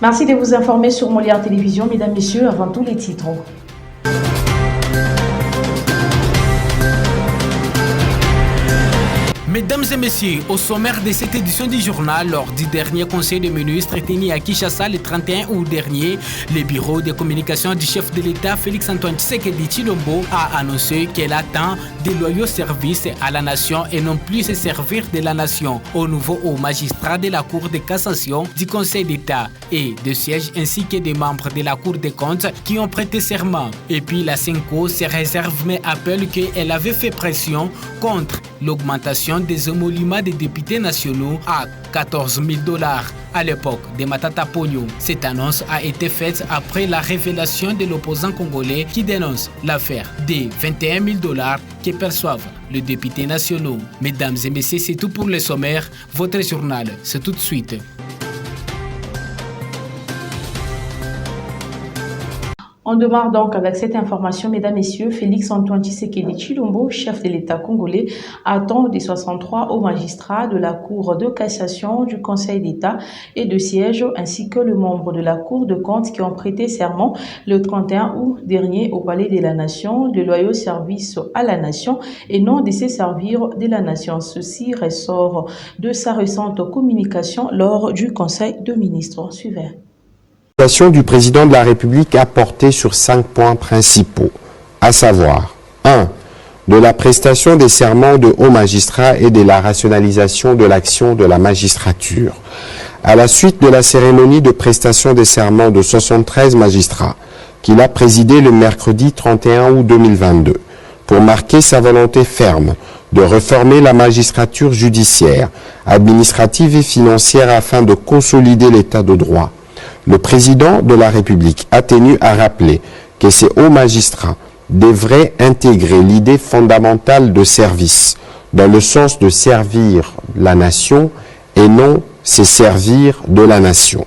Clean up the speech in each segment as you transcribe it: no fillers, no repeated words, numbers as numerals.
Merci de vous informer sur Molière Télévision, mesdames, messieurs, avant tous les titres. Mesdames et messieurs, au sommaire de cette édition du journal, lors du dernier conseil des ministres tenu à Kinshasa le 31 août dernier, le bureau de communication du chef de l'État Félix-Antoine Tshisekedi Tshilombo a annoncé qu'elle attend des loyaux services à la nation et non plus se servir de la nation au nouveau haut magistrat de la Cour de cassation du Conseil d'État et de sièges ainsi que des membres de la Cour des comptes qui ont prêté serment. Et puis la CENCO se réserve mais appelle qu'elle avait fait pression contre l'augmentation des émoluments des députés nationaux à 14 000 $ à l'époque de Matata Ponyo. Cette annonce a été faite après la révélation de l'opposant congolais qui dénonce l'affaire des 21 000 $ que perçoivent les députés nationaux. Mesdames et messieurs, c'est tout pour le sommaire. Votre journal, c'est tout de suite. On démarre donc avec cette information, mesdames, messieurs. Félix-Antoine Tshisekedi Tshilombo, chef de l'État congolais, attend des 63 hauts magistrats de la Cour de cassation du Conseil d'État et de siège, ainsi que le membre de la Cour de comptes qui ont prêté serment le 31 août dernier au Palais de la Nation, de loyaux services à la Nation et non de se servir de la Nation. Ceci ressort de sa récente communication lors du Conseil de ministres. Suivez. La communication du président de la République a porté sur 5 points principaux, à savoir 1. De la prestation des serments de hauts magistrats et de la rationalisation de l'action de la magistrature. À la suite de la cérémonie de prestation des serments de 73 magistrats, qu'il a présidé le mercredi 31 août 2022, pour marquer sa volonté ferme de réformer la magistrature judiciaire, administrative et financière afin de consolider l'état de droit. Le président de la République a tenu à rappeler que ces hauts magistrats devraient intégrer l'idée fondamentale de service, dans le sens de servir la nation et non se servir de la nation.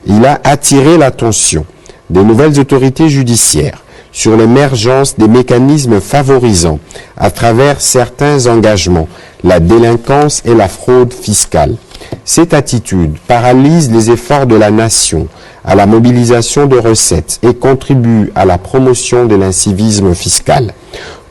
Il a attiré l'attention des nouvelles autorités judiciaires sur l'émergence des mécanismes favorisant, à travers certains engagements, la délinquance et la fraude fiscale. Cette attitude paralyse les efforts de la nation à la mobilisation de recettes et contribue à la promotion de l'incivisme fiscal,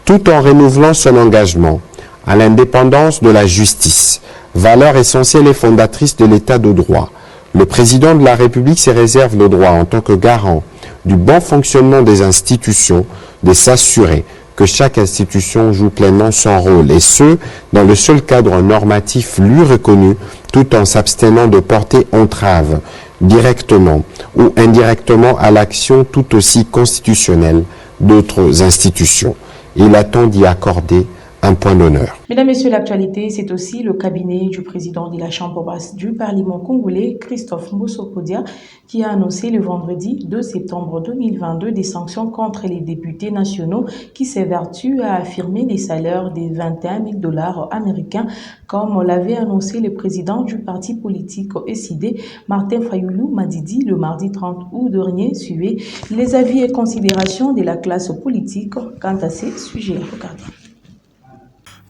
tout en renouvelant son engagement à l'indépendance de la justice, valeur essentielle et fondatrice de l'état de droit. Le président de la République se réserve le droit, en tant que garant du bon fonctionnement des institutions, de s'assurer que chaque institution joue pleinement son rôle, et ce, dans le seul cadre normatif lui reconnu, tout en s'abstenant de porter entrave directement ou indirectement à l'action tout aussi constitutionnelle d'autres institutions. Il attend d'y accorder un point d'honneur. Mesdames, Messieurs, l'actualité, c'est aussi le cabinet du président de la Chambre basse du Parlement congolais, Christophe Mbosso-Kodia, qui a annoncé le vendredi 2 septembre 2022 des sanctions contre les députés nationaux qui s'évertuent à affirmer les salaires des 21 000 $ américains, comme l'avait annoncé le président du parti politique SID, Martin Fayoulou Madidi, le mardi 30 août dernier. Suivez les avis et considérations de la classe politique quant à ces sujets. Regardez.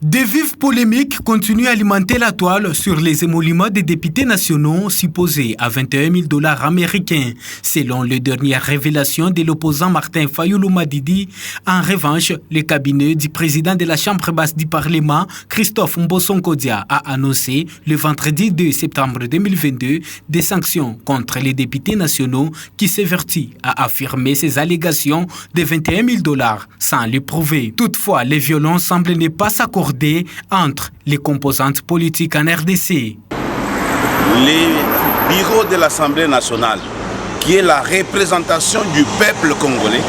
Des vives polémiques continuent à alimenter la toile sur les émoluments des députés nationaux supposés à 21 000 $ américains. Selon les dernières révélations de l'opposant Martin Fayoulou Madidi, en revanche, le cabinet du président de la Chambre basse du Parlement, Christophe Mbosso-Kodia, a annoncé le vendredi 2 septembre 2022 des sanctions contre les députés nationaux qui s'évertuent à affirmer ces allégations de 21 000 $ sans les prouver. Toutefois, les violences semblent ne pas s'accorder entre les composantes politiques en RDC. Les bureaux de l'Assemblée nationale, qui est la représentation du peuple congolais,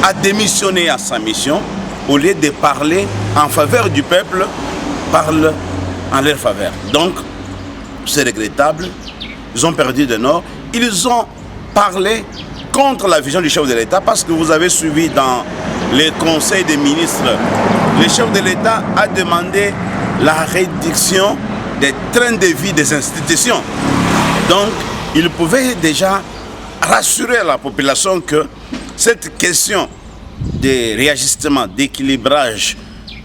a démissionné à sa mission. Au lieu de parler en faveur du peuple, parle en leur faveur. Donc, c'est regrettable. Ils ont perdu de nord. Ils ont parlé contre la vision du chef de l'État, parce que vous avez suivi dans les conseils des ministres, le chef de l'État a demandé la réduction des trains de vie des institutions. Donc, il pouvait déjà rassurer la population que cette question de réajustement, d'équilibrage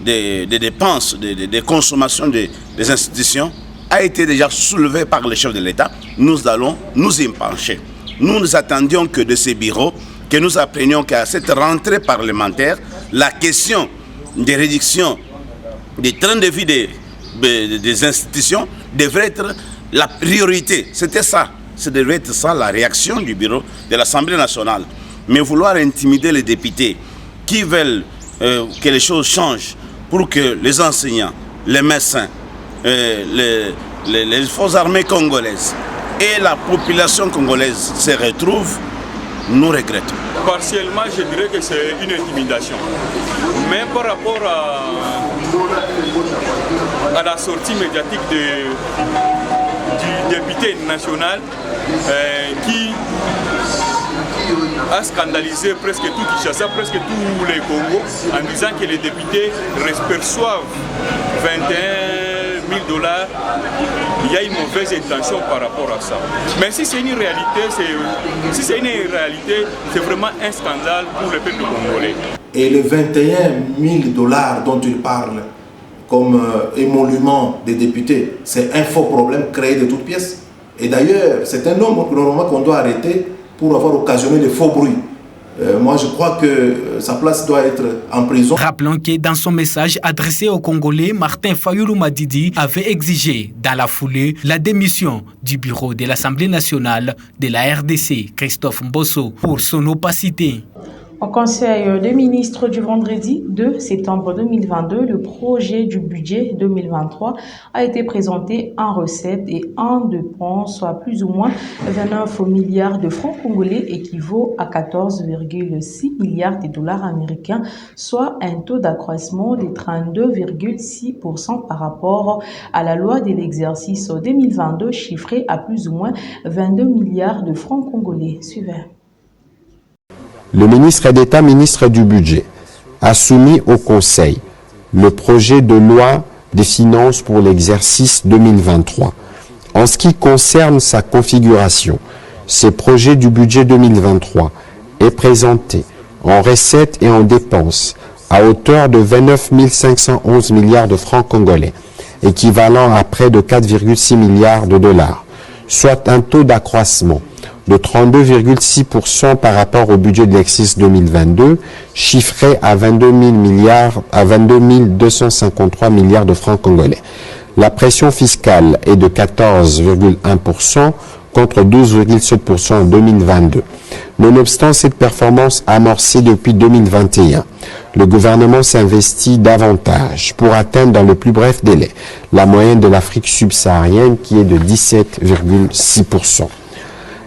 des dépenses, des consommations des institutions a été déjà soulevé par le chef de l'État, nous allons nous y pencher. Nous attendions que de ces bureaux, que nous apprenions qu'à cette rentrée parlementaire, la question des réductions des trains de vie des institutions devrait être la priorité. C'était ça. Ça devait être ça la réaction du bureau de l'Assemblée nationale. Mais vouloir intimider les députés qui veulent que les choses changent pour que les enseignants, les médecins, les forces armées congolaises et la population congolaise se retrouvent, nous regrettons. Partiellement, je dirais que c'est une intimidation. Mais par rapport à la sortie médiatique du député national qui a scandalisé presque tout Kinshasa, presque tous les Congos, en disant que les députés perçoivent 21 000 $, il y a une mauvaise intention par rapport à ça. Mais si c'est une réalité, c'est vraiment un scandale pour le peuple congolais. Et les 21 000 $ dont il parle comme émolument des députés, c'est un faux problème créé de toutes pièces. Et d'ailleurs, c'est un homme normalement qu'on doit arrêter pour avoir occasionné de faux bruits. Moi, je crois que sa place doit être en prison. Rappelons que dans son message adressé aux Congolais, Martin Fayulu Madidi avait exigé dans la foulée la démission du bureau de l'Assemblée nationale de la RDC, Christophe Mbosso, pour son opacité. Au Conseil des ministres du vendredi 2 septembre 2022, le projet du budget 2023 a été présenté en recettes et en dépenses, soit plus ou moins 29 milliards de francs congolais, équivaut à 14,6 milliards de dollars américains, soit un taux d'accroissement de 32,6% par rapport à la loi de l'exercice 2022, chiffré à plus ou moins 22 milliards de francs congolais. Suivez. Le ministre d'État, ministre du Budget, a soumis au Conseil le projet de loi des finances pour l'exercice 2023. En ce qui concerne sa configuration, ce projet du budget 2023 est présenté en recettes et en dépenses à hauteur de 29 511 milliards de francs congolais, équivalent à près de 4,6 milliards de dollars, soit un taux d'accroissement de 32,6% par rapport au budget de l'exercice 2022, chiffré à 22 253 milliards de francs congolais. La pression fiscale est de 14,1% contre 12,7% en 2022. Nonobstant cette performance amorcée depuis 2021, le gouvernement s'investit davantage pour atteindre dans le plus bref délai la moyenne de l'Afrique subsaharienne qui est de 17,6%.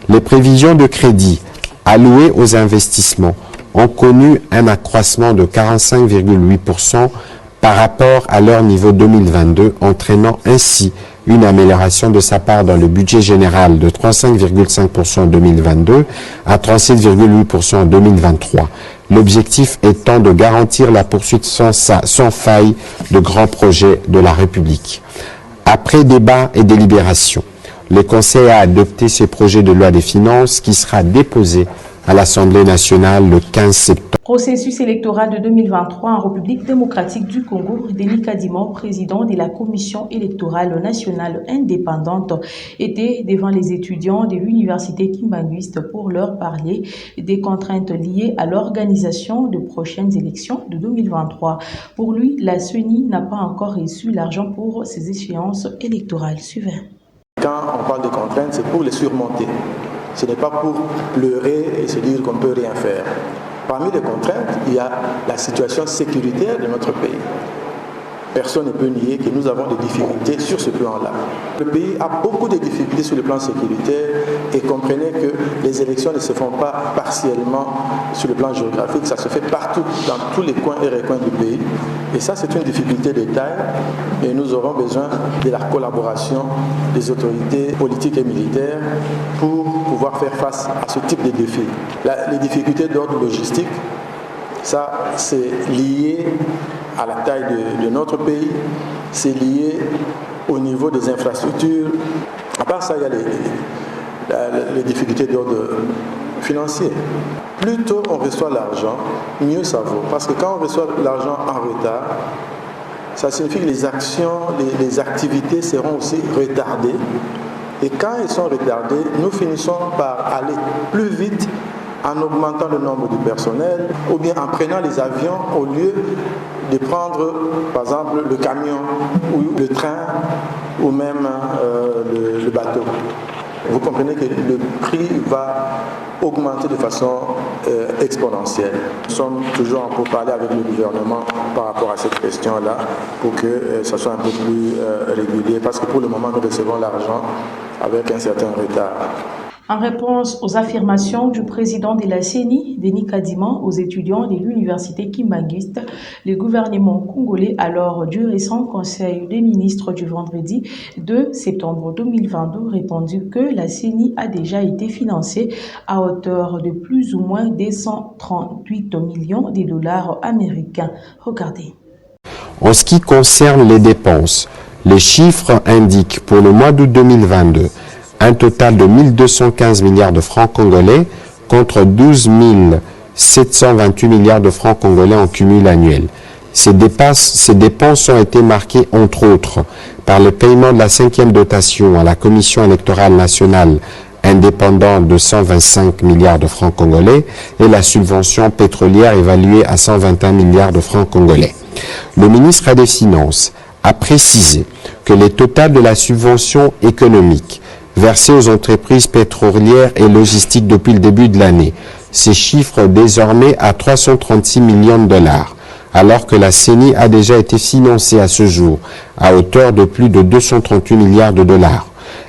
Les prévisions de crédit allouées aux investissements ont connu un accroissement de 45,8% par rapport à leur niveau 2022, entraînant ainsi une amélioration de sa part dans le budget général de 35,5% en 2022 à 37,8% en 2023. L'objectif étant de garantir la poursuite sans faille de grands projets de la République. Après débat et délibération, le Conseil a adopté ce projet de loi des finances qui sera déposé à l'Assemblée nationale le 15 septembre. Processus électoral de 2023 en République démocratique du Congo, Denis Kadima, président de la Commission électorale nationale indépendante, était devant les étudiants de l'université Kimbanguiste pour leur parler des contraintes liées à l'organisation de prochaines élections de 2023. Pour lui, la CENI n'a pas encore reçu l'argent pour ces échéances électorales. Suivez. Quand on parle de contraintes, c'est pour les surmonter. Ce n'est pas pour pleurer et se dire qu'on ne peut rien faire. Parmi les contraintes, il y a la situation sécuritaire de notre pays. Personne ne peut nier que nous avons des difficultés sur ce plan-là. Le pays a beaucoup de difficultés sur le plan sécuritaire et comprenez que les élections ne se font pas partiellement sur le plan géographique, ça se fait partout, dans tous les coins et recoins du pays. Et ça, c'est une difficulté de taille et nous aurons besoin de la collaboration des autorités politiques et militaires pour pouvoir faire face à ce type de défis. Les difficultés d'ordre logistique, ça, c'est lié à la taille de notre pays, c'est lié au niveau des infrastructures. À part ça, il y a les difficultés d'ordre financier. Plus tôt on reçoit l'argent, mieux ça vaut. Parce que quand on reçoit l'argent en retard, ça signifie que les actions, les activités seront aussi retardées. Et quand elles sont retardées, nous finissons par aller plus vite en augmentant le nombre de personnel ou bien en prenant les avions au lieu de prendre, par exemple, le camion ou le train ou même le bateau. Vous comprenez que le prix va augmenter de façon exponentielle. Nous sommes toujours en pourparlers avec le gouvernement par rapport à cette question-là pour que ça soit un peu plus régulier parce que pour le moment, nous recevons l'argent avec un certain retard. En réponse aux affirmations du président de la CENI, Denis Kadima, aux étudiants de l'université Kimbanguiste, le gouvernement congolais a lors du récent conseil des ministres du vendredi 2 septembre 2022 répondu que la CENI a déjà été financée à hauteur de plus ou moins 238 millions de dollars américains. Regardez. En ce qui concerne les dépenses, les chiffres indiquent pour le mois d'août 2022 un total de 1215 milliards de francs congolais contre 12 728 milliards de francs congolais en cumul annuel. Ces dépenses ont été marquées, entre autres, par le paiement de la 5e dotation à la Commission électorale nationale indépendante de 125 milliards de francs congolais et la subvention pétrolière évaluée à 121 milliards de francs congolais. Le ministre des Finances a précisé que les totals de la subvention économique versés aux entreprises pétrolières et logistiques depuis le début de l'année. Ces chiffres désormais à 336 millions de dollars, alors que la CENI a déjà été financée à ce jour à hauteur de plus de 238 milliards de dollars.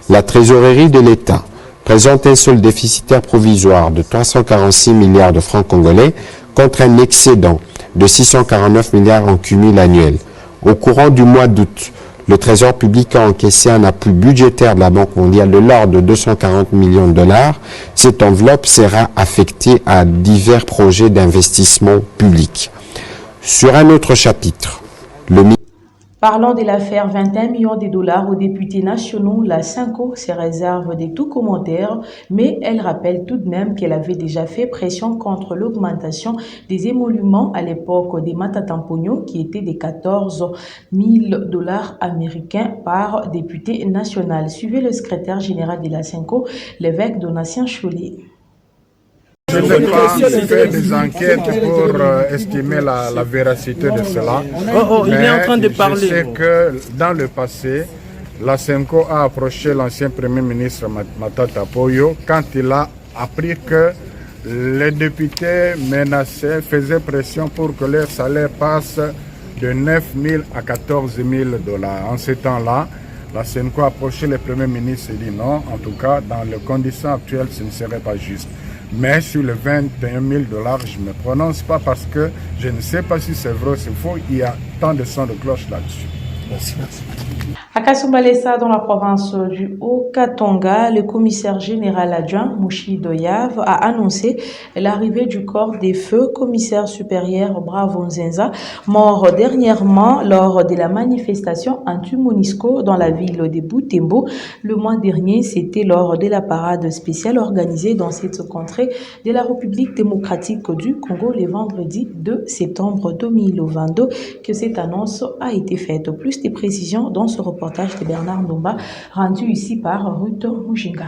La trésorerie de l'État présente un solde déficitaire provisoire de 346 milliards de francs congolais contre un excédent de 649 milliards en cumul annuel. Au courant du mois d'août, le Trésor public a encaissé un appui budgétaire de la Banque mondiale de l'ordre de 240 millions de dollars. Cette enveloppe sera affectée à divers projets d'investissement public. Sur un autre chapitre, Parlant de l'affaire 21 millions de dollars aux députés nationaux, la Cinco se réserve de tout commentaire, mais elle rappelle tout de même qu'elle avait déjà fait pression contre l'augmentation des émoluments à l'époque des Matatampogno qui était de 14 000 dollars américains par député national. Suivez le secrétaire général de la Cinco, l'évêque Donatien Cholet. Je n'ai pas fait des enquêtes pour estimer la véracité de cela. Il est en train de parler. Je sais que dans le passé, la Cinco a approché l'ancien Premier ministre Matata Poyo quand il a appris que les députés menacés faisaient pression pour que leur salaire passe de 9 000 à 14 000 dollars. En ce temps-là, la Cinco a approché le Premier ministre et dit non, en tout cas, dans les conditions actuelles, ce ne serait pas juste. Mais sur les 21 000 dollars, je ne me prononce pas parce que je ne sais pas si c'est vrai ou c'est faux. Il y a tant de sons de cloche là-dessus. Merci. À Kasumbalesa, dans la province du Haut-Katanga, le commissaire général adjoint Mouchi Doyav a annoncé l'arrivée du corps des feux commissaire supérieur Bravo Nzenza, mort dernièrement lors de la manifestation anti-Monisco dans la ville de Butembo. Le mois dernier, c'était lors de la parade spéciale organisée dans cette contrée de la République démocratique du Congo le vendredi 2 septembre 2022 que cette annonce a été faite. Plus de précisions dans ce reportage de Bernard Ndomba, rendu ici par Ruth Mujinga.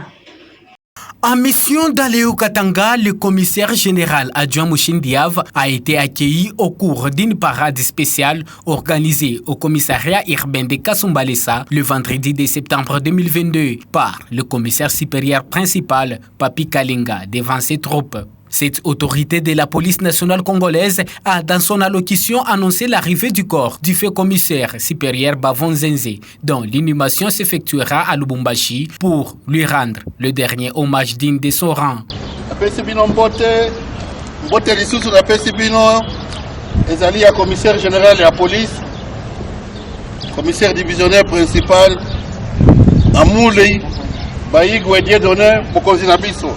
En mission dans le Haut-Katanga, le commissaire général adjoint Mouchin Diav a été accueilli au cours d'une parade spéciale organisée au commissariat urbain de Kasumbalesa le vendredi 2 septembre 2022 par le commissaire supérieur principal Papi Kalinga devant ses troupes. Cette autorité de la police nationale congolaise a, dans son allocution, annoncé l'arrivée du corps du fait commissaire supérieur Bavon Nzenze, dont l'inhumation s'effectuera à Lubumbashi pour lui rendre le dernier hommage digne de son rang. Commissaire général de la police, commissaire divisionnaire principal, Amoulei, Baïg Ouedier d'honneur, Mokonzinabiso.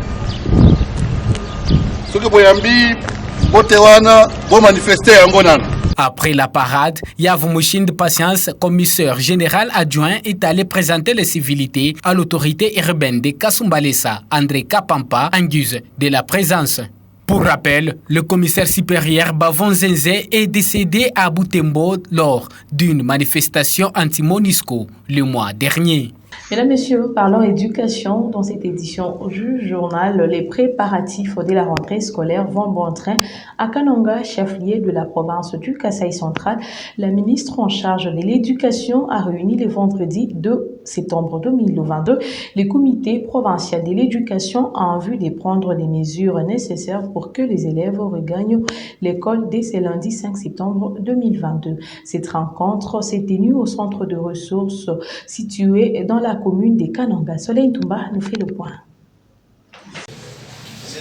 Après la parade, Yav Mouchin de Patience, commissaire général adjoint, est allé présenter les civilités à l'autorité urbaine de Kasumbalesa, André Kapampa, en guise de la présence Pour rappel, le commissaire supérieur Bavon Zenzé est décédé à Butembo lors d'une manifestation anti-Monisco le mois dernier. Mesdames, Messieurs, parlons éducation. Dans cette édition du journal, les préparatifs de la rentrée scolaire vont bon train. À Kananga, chef-lieu de la province du Kasaï central, la ministre en charge de l'éducation a réuni le vendredi 2 septembre 2022 les comités provinciaux de l'éducation en vue de prendre des mesures nécessaires pour que les élèves regagnent l'école dès ce lundi 5 septembre 2022. Cette rencontre s'est tenue au centre de ressources situé dans la commune de Kananga. Soleil Toumba nous fait le point.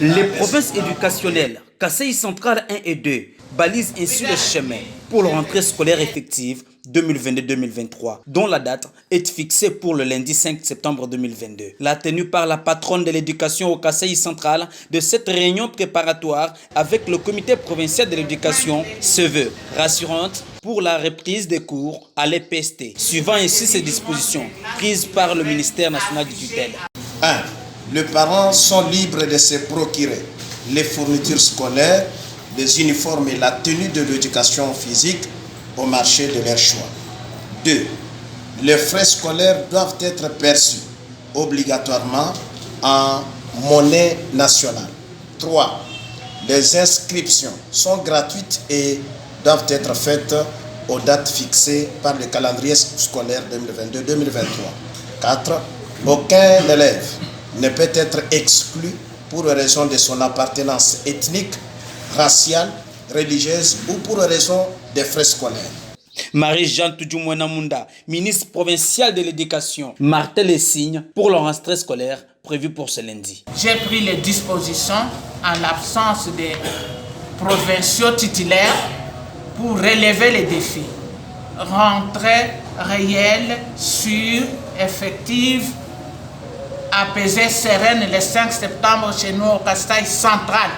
Les provinces éducationnelles Kasaï central 1 et 2 balisent ainsi le chemin pour la rentrée scolaire effective 2022-2023, dont la date est fixée pour le lundi 5 septembre 2022. La tenue par la patronne de l'éducation au Kasaï central de cette réunion préparatoire avec le comité provincial de l'éducation se veut rassurante pour la reprise des cours à l'EPST, suivant ainsi ces dispositions prises par le ministère national du tutelle. 1. Les parents sont libres de se procurer les fournitures scolaires, les uniformes et la tenue de l'éducation physique au marché de leur choix. 2. Les frais scolaires doivent être perçus obligatoirement en monnaie nationale. 3. Les inscriptions sont gratuites et doivent être faites aux dates fixées par le calendrier scolaire 2022-2023. 4. Aucun élève ne peut être exclu pour raison de son appartenance ethnique, raciale, religieuse ou pour raison des frais scolaires. Marie-Jeanne Tudjumouenamunda, ministre provinciale de l'éducation, martèle les signes pour la rentrée scolaire prévue pour ce lundi. J'ai pris les dispositions en l'absence des provinciaux titulaires pour relever les défis. Rentrée réelle, sûre, effective, apaisée, sereine le 5 septembre chez nous au Kasaï central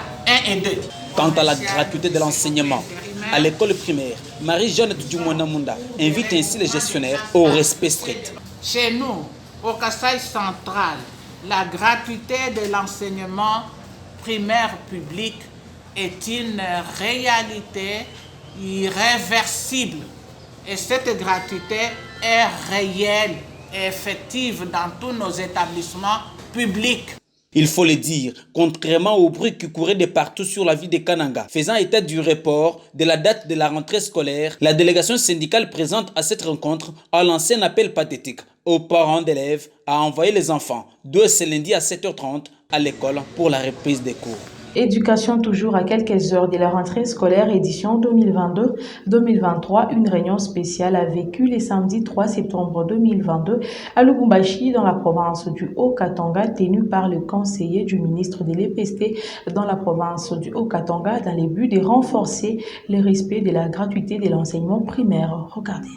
1 et 2. Quant à la gratuité de l'enseignement à l'école primaire, Marie-Jeanne Tudjumouenamunda invite ainsi les gestionnaires au respect strict. Chez nous, au Kasaï central, la gratuité de l'enseignement primaire public est une réalité irréversible. Et cette gratuité est réelle et effective dans tous nos établissements publics. Il faut le dire, contrairement au bruit qui courait de partout sur la ville de Kananga, faisant état du report de la date de la rentrée scolaire, la délégation syndicale présente à cette rencontre a lancé un appel pathétique aux parents d'élèves à envoyer les enfants de ce lundi à 7h30 à l'école pour la reprise des cours. Éducation toujours à quelques heures de la rentrée scolaire édition 2022-2023, une réunion spéciale a vécu le samedi 3 septembre 2022 à Lubumbashi dans la province du Haut-Katanga, tenue par le conseiller du ministre de l'EPST dans la province du Haut-Katanga dans le but de renforcer le respect de la gratuité de l'enseignement primaire. Regardez.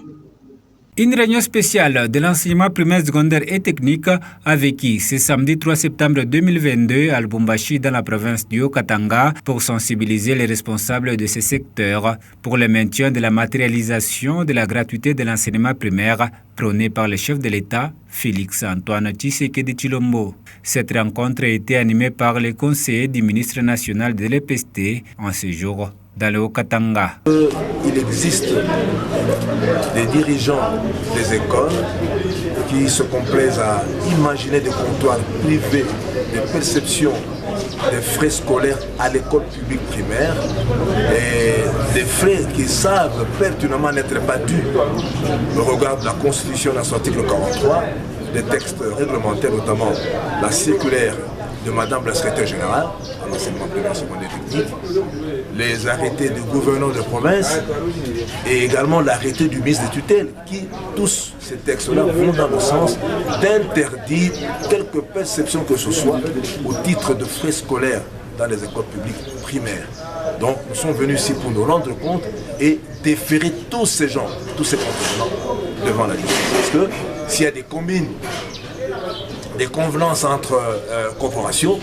Une réunion spéciale de l'enseignement primaire, secondaire et technique a vécu ce samedi 3 septembre 2022 à Lubumbashi dans la province du Haut-Katanga pour sensibiliser les responsables de ce secteur pour le maintien de la matérialisation de la gratuité de l'enseignement primaire prônée par le chef de l'État, Félix-Antoine Tshisekedi Tshilombo. Cette rencontre a été animée par les conseillers du ministre national de l'EPST en séjour dans le Haut-Katanga. Il existe des dirigeants des écoles qui se complaisent à imaginer des comptoirs privés de perception des frais scolaires à l'école publique primaire et des frais qui savent pertinemment n'être pas dus au regard de la Constitution dans son article 43, des textes réglementaires, notamment la circulaire de Madame la secrétaire générale à l'enseignement primaire secondaire technique, les arrêtés du gouverneur de province et également l'arrêté du ministre de tutelle qui, tous ces textes-là vont dans le sens d'interdire quelque perception que ce soit au titre de frais scolaires dans les écoles publiques primaires. Donc nous sommes venus ici pour nous rendre compte et déférer tous ces gens, tous ces contrevenants devant la justice. Parce que s'il y a des combines, des convenances entre corporations,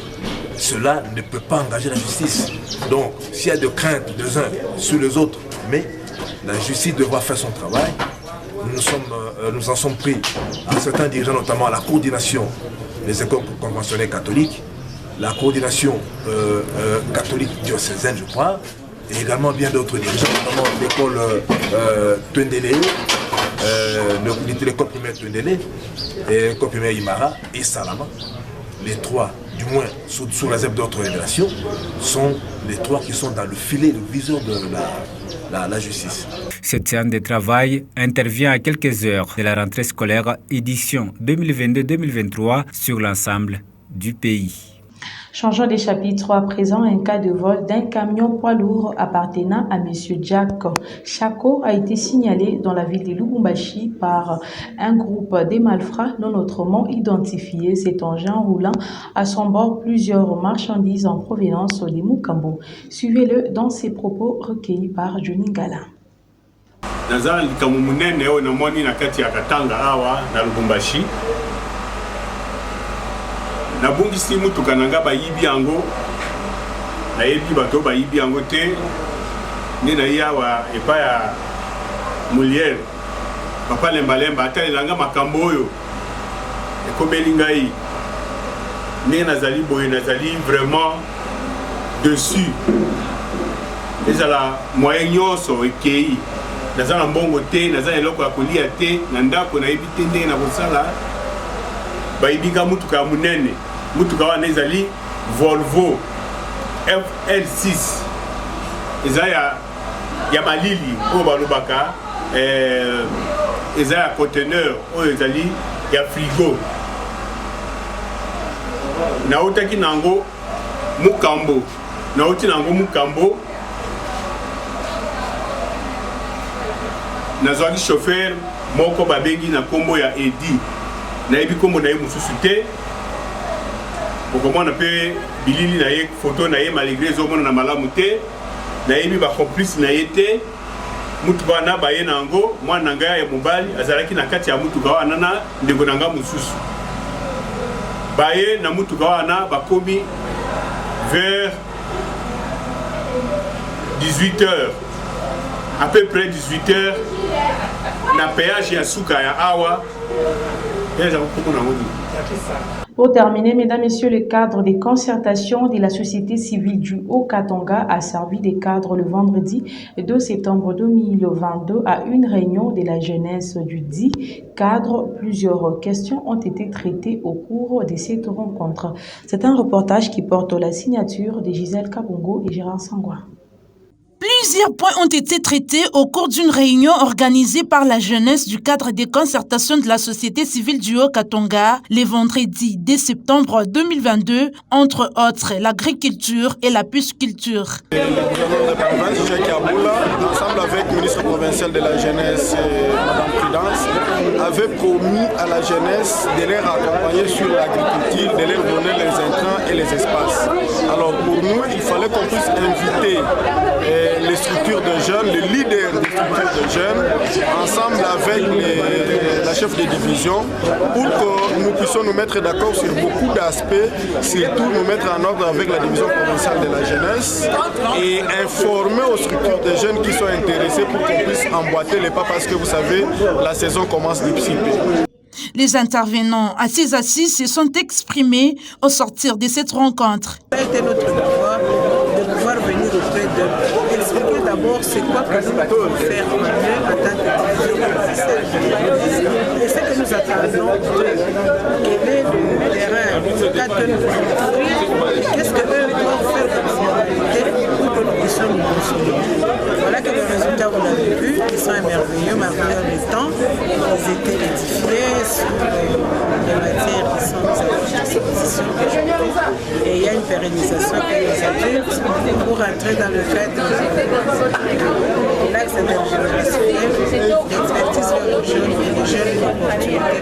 cela ne peut pas engager la justice. Donc, s'il y a de craintes des uns sur les autres, mais la justice devra faire son travail. Nous en sommes pris à certains dirigeants, notamment à la coordination des écoles conventionnelles catholiques, la coordination catholique diocésaine, je crois, et également bien d'autres dirigeants, notamment l'école Twendele, l'école primaire Twendele, et l'école primaire Imara et Salama. Les trois, du moins sous réserve d'autres révélations, sont les trois qui sont dans le filet de vision de la justice. Cette séance de travail intervient à quelques heures de la rentrée scolaire édition 2022-2023 sur l'ensemble du pays. Changeons de chapitre à présent, un cas de vol d'un camion poids lourd appartenant à M. Jack Chako a été signalé dans la ville de Lubumbashi par un groupe des malfrats non autrement identifiés. Cet engin roulant à son bord plusieurs marchandises en provenance des Mukambo. Suivez-le dans ses propos recueillis par Johnny Gala. Nabungisi mutuka nanga bayibi yango nayebi bato bayibi yango te nde na yawa epa ya Molière papa lembalemba atalelanga makambo oyo ekomeli ngai nde nazali boye nazali vraiment dessus ezala moyen nyonso ekei naza na mbongo te naza na eloko ya kolia te na ndako nayebi te ndenge na kosala bayibinga mutuka ya munene mutuka wana ezali Volvo FL6 eza ya malili oyo balobaka eza ya conteneur oyo ezali ya frigo nautaki nango Mukambo nauti nango Mukambo nazwaki chauffeur moko babengi na kombo ya Edi nayebi kombo na ye mususu te okomona pe bilili na ye photo na ye malgré ezomona na malamu te nayebi bacomplice na ye te mutuka wana baye nango mwana na ngai ya mobali azalaki na kati ya mutuka wana na ndeko na ngai mususu baye na mutuka wana bakomi vers 18h à peu près 18h na péage ya suka ya awa. Pour terminer, mesdames, messieurs, le cadre des concertations de la société civile du Haut-Katanga a servi de cadre le vendredi 2 septembre 2022 à une réunion de la jeunesse du dit cadre. Plusieurs questions ont été traitées au cours de cette rencontre. C'est un reportage qui porte la signature de Gisèle Kabongo et Gérard Sangwa. Plusieurs points ont été traités au cours d'une réunion organisée par la jeunesse du cadre des concertations de la société civile du Haut-Katanga le vendredi 2 septembre 2022, entre autres l'agriculture et la pisciculture. Le gouverneur de province, Jacques Aboula, ensemble avec le ministre provincial de la jeunesse, Mme Prudence, avait promis à la jeunesse de les accompagner sur l'agriculture, de leur donner les intrants et les espaces. Alors pour nous, il fallait qu'on puisse inviter les structures de jeunes, les leaders des structures de jeunes, ensemble avec la chef de division, pour que nous puissions nous mettre d'accord sur beaucoup d'aspects, surtout nous mettre en ordre avec la division provinciale de la jeunesse et informer aux structures de jeunes qui sont intéressés pour qu'on puisse emboîter les pas parce que vous savez, la saison commence d'ici peu. Les intervenants assis se sont exprimés au sortir de cette rencontre. Ça a été notre devoir de pouvoir venir auprès d'eux, expliquer d'abord c'est quoi que nous pouvons faire en tant que division provinciale. Et ce que nous attendons, quel est le terrain, le cadre que nous voulons ouvrir, qu'est-ce que eux doivent faire comme finalité pour que nous puissions nous consolider. Voilà que les résultats, vous l'avez vu, ils sont merveilleux, malgré le temps, ils étaient édifiés sur les matières qui sont mises à disposition des jeunes. Et il y a une pérennisation que les adultes pour entrer dans le cadre de l'axe intergénérationnel, d'expertise vers les jeunes et les jeunes d'opportunités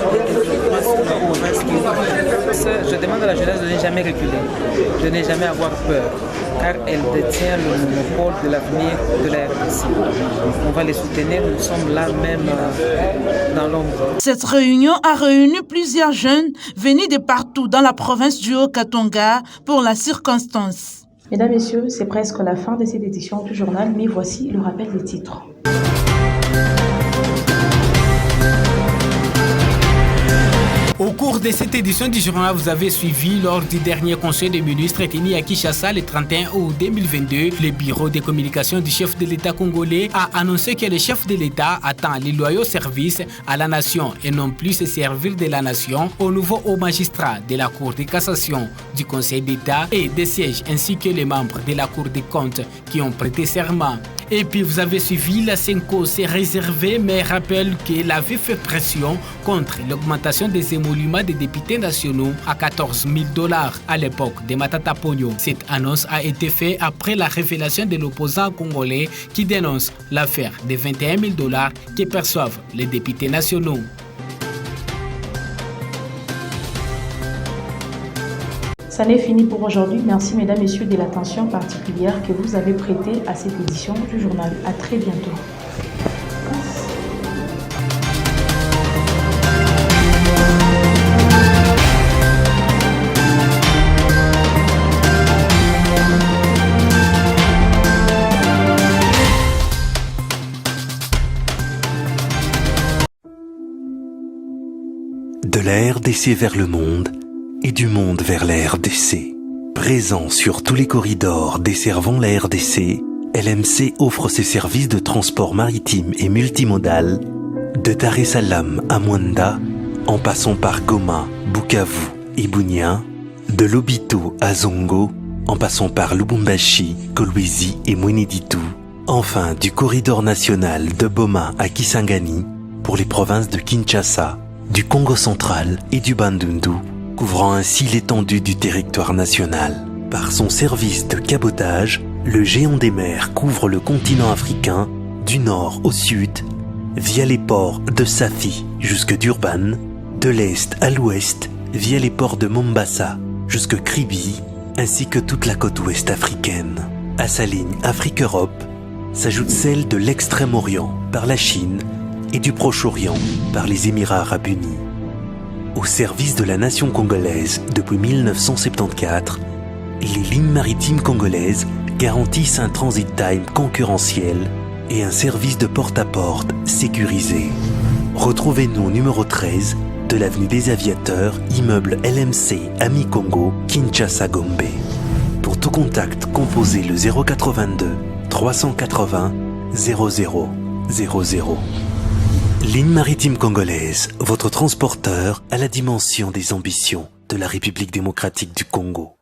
pour le développement sur la province du Rwanda. Je demande à la jeunesse de ne jamais reculer, de ne jamais avoir peur, car elle détient le monopole de l'avenir de la RDC. On va les soutenir, nous sommes là même dans l'ombre. Cette réunion a réuni plusieurs jeunes venus de partout dans la province du Haut-Katanga pour la circonstance. Mesdames, Messieurs, c'est presque la fin de cette édition du journal, mais voici le rappel des titres. Au cours de cette édition du journal, vous avez suivi lors du dernier conseil des ministres tenu à Kinshasa le 31 août 2022, le bureau de communication du chef de l'État congolais a annoncé que le chef de l'État attend les loyaux services à la nation et non plus se servir de la nation au nouveau haut magistrat de la Cour de cassation, du Conseil d'État et des sièges ainsi que les membres de la Cour des comptes qui ont prêté serment. Et puis vous avez suivi, la Senko s'est réservée mais rappelle qu'elle avait fait pression contre l'augmentation des émoluments des députés nationaux à $14 000 à l'époque de Matata Ponyo. Cette annonce a été faite après la révélation de l'opposant congolais qui dénonce l'affaire des $21 000 que perçoivent les députés nationaux. Ça n'est fini pour aujourd'hui. Merci mesdames, messieurs de l'attention particulière que vous avez prêtée à cette édition du journal. À très bientôt. De la RDC vers le monde et du monde vers la RDC. Présent sur tous les corridors desservant la RDC, LMC offre ses services de transport maritime et multimodal de Dar es Salaam à Mwanda, en passant par Goma, Bukavu et Bunia, de Lobito à Zongo, en passant par Lubumbashi, Kolwezi et Mweneditu, enfin du corridor national de Boma à Kisangani pour les provinces de Kinshasa, du Congo central et du Bandundu, couvrant ainsi l'étendue du territoire national. Par son service de cabotage, le géant des mers couvre le continent africain du nord au sud, via les ports de Safi jusque Durban, de l'est à l'ouest, via les ports de Mombasa jusque Kribi, ainsi que toute la côte ouest africaine. À sa ligne Afrique-Europe s'ajoute celle de l'Extrême-Orient par la Chine et du Proche-Orient par les Émirats arabes unis. Au service de la nation congolaise depuis 1974, les lignes maritimes congolaises garantissent un transit time concurrentiel et un service de porte-à-porte sécurisé. Retrouvez-nous au numéro 13 de l'avenue des Aviateurs, immeuble LMC Ami Congo, Kinshasa Gombe. Pour tout contact, composez le 082 380 0000. Ligne maritime congolaise, votre transporteur à la dimension des ambitions de la République démocratique du Congo.